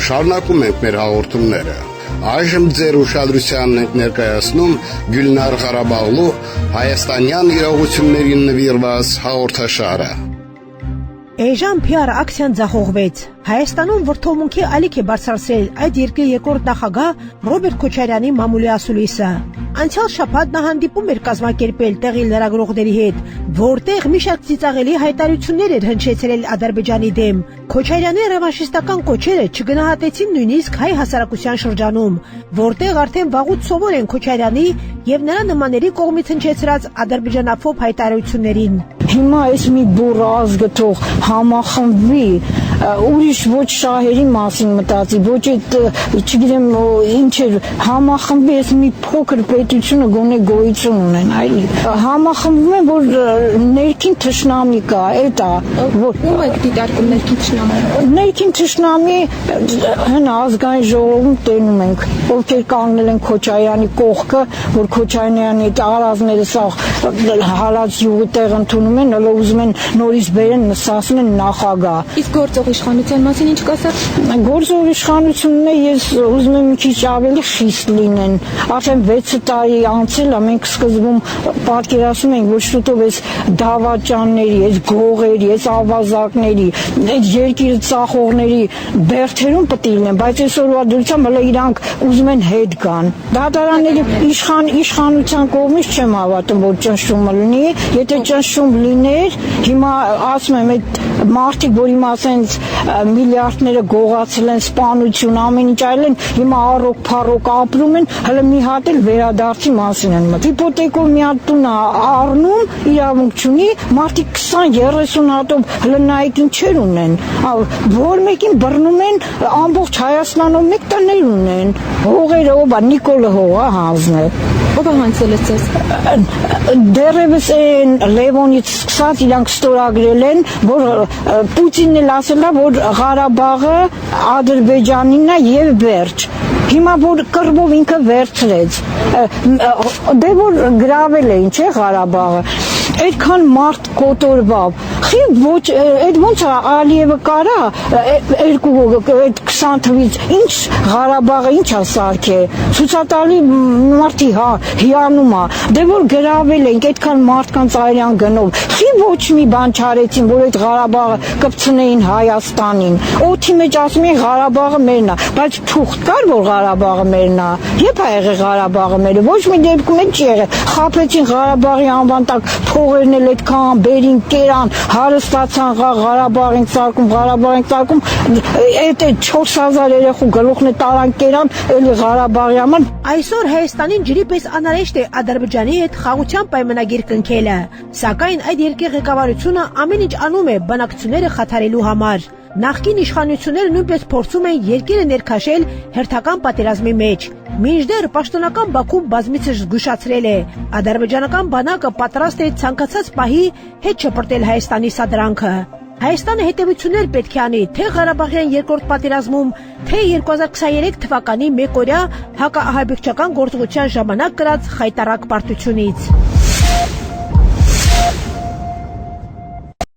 Շարունակում ենք մեր հաղորդումները։ Այժմ ձեր ուշադրությանն ենք ներկայացնում Գյուլնար Ղարաբաղլու հայաստանյան իրողություններին նվիրված հաղորդաշարը։ Էժան PR ակցիան ձախողվեց։ Հայաստանում վրդովմունքի ալիք է բարձրացրել այդ երկրի երկրորդ նախագահ Ռոբերտ Քոչարյանի մամուլի ասուլիսը։ Անցյալ շաբաթ նա հանդիպում էր կազմակերպել տեղի լրագրողների հետ, որտեղ մի շարք ծիծաղելի հայտարարություններ էր հնչեցրել Ադրբեջանի դեմ։ Քոչարյանի ռևանշիստական կոչերը չգնահատեցին նույնիսկ հայ հասարակության շրջանում, որտեղ արդեն վաղուց սովոր են Քոչարյանի եւ նրա նմանների կողմից հնչեցրած ադրբեջանաֆոբ հայտարարություններին։ Հիմա այս մի բուռ ազգը թող համախմբվի, ուրիշ ոչ շահերի մասին մտածի, ոչ այդ չգիտեմ ինչ էր համախմբվի, այս մի փոքր պետությունը գոնե գոյություն ունեն, այլ համախմբվում են, որ ներքին թշնամի կա, այդ է, որ ում եք դիտարկում ներքին թշնամի։ Ներքին թշնամի հնա ազգային ժողովում տենում ենք, ովքեր կանգնել են Քոչարյանի կողքը, որ Քոչարյանի այդ արազները սա հալած յուղի տեղ ընդունում են, հələ ուզում են նորից բերեն նստացնեն նախագահ։ Իսկ գործող իշխանության մասին ինչ կասած։ Գործող իշխանությունն է, ես ուզում եմ մի քիչ ավելի խիստ լինեն։ Արդեն 6 տարի անցել է, մենք սկզբում պատկերացնում ենք, որ շուտով այս դավաճանների, այս գողերի, այս ավազակների, այդ երկիրը ծախողների բերդերում պետք է լինեն, բայց այսօրվա դրությամբ հələ իրանք ուզում են հետ գան։ Դատարանների իշխանության կողմից չեմ հավատում, որ ճնշումը լինի, եթե ճնշում լիներ, հիմա ասում եմ այդ մարդիկ, որ հիմա ասենց միլիարդները գողացել են, սպանություն, ամեն ինչ այլ են, հիմա առոք փառոք ապրում են, հələ մի հատ էլ վերադարձի մասին են մտ։ Հիպոթեկով մի հատ տուն առնում, իրավունք չունի, մարդիկ 20-30 հատով հələ նայեք ինչեր ունեն, որ մեկին բռնում են, ամբողջ Հայաստանով մեկ տներ ունեն, հողերը ով է, Նիկոլը հողը հանձնել։ Ով է հանձնել ձեզ։ Դեռևս այն Լևոնից սկսած իրանք ստորագրել են, որ Պուտինն էլ ասել է, որ Ղարաբաղը Ադրբեջանինն է եւ վերջ։ Հիմա որ կռվով ինքը վերցրեց։ Դե որ գրավել էին, չէ, Ղարաբաղը։ Այդքան մարդ կոտորվավ։ Խի ոչ, այդ ոնց է Ալիևը կարա այդ 20 թվից ինչ Ղարաբաղը ինչ է սարքել։ Ցուցատալի մարդի հիանում է։ Դե որ գրավել ենք այդքան մարդկանց արյան գնով։ Խի ոչ մի բան չարեցին, որ այդ Ղարաբաղը կպցնեին Հայաստանին։ Օդի մեջ ասում են Ղարաբաղը մերն է, բայց թուղթ կար, որ Ղարաբաղը մերն է։ Երբ է եղել Ղարաբաղը մերը։ Ոչ մի դեպքում էլ չի եղել։ Խաբեցին Ղարաբաղի անվան տակ փողերն էլ այդքան բերին, կերան, հարստացան Ղարաբաղին ծարկում, այդ 4000 երեխու գլուխն է տարան կերան, էլի Ղարաբաղի համար։ Այսօր Հայաստանին ջրի պես անհրաժեշտ է Ադրբեջանի հետ խաղաղության պայմանագիր կնքելը, սակայն այդ երկրի ղեկավարությունը ամեն ինչ անում է բանակցությունները խաթարելու համար։ Նախկին իշխանությունները նույնպես փորձում են երկիրը ներքաշել հերթական պատերազմի մեջ։ Մինչդեռ պաշտոնական Բաքուն բազմիցս զգուշացրել է, ադրբեջանական բանակը պատրաստ է ցանկացած պահի հետ շպրտել Հայաստանի սադրանքը։ Հայաստանը հետևություններ պետք է անի թե Ղարաբաղյան երկրորդ պատերազմում, թե 2023 թվականի մեկօրյա հակաահաբեկչական գործողության ժամանակ կրած խայտառակ պարտությունից։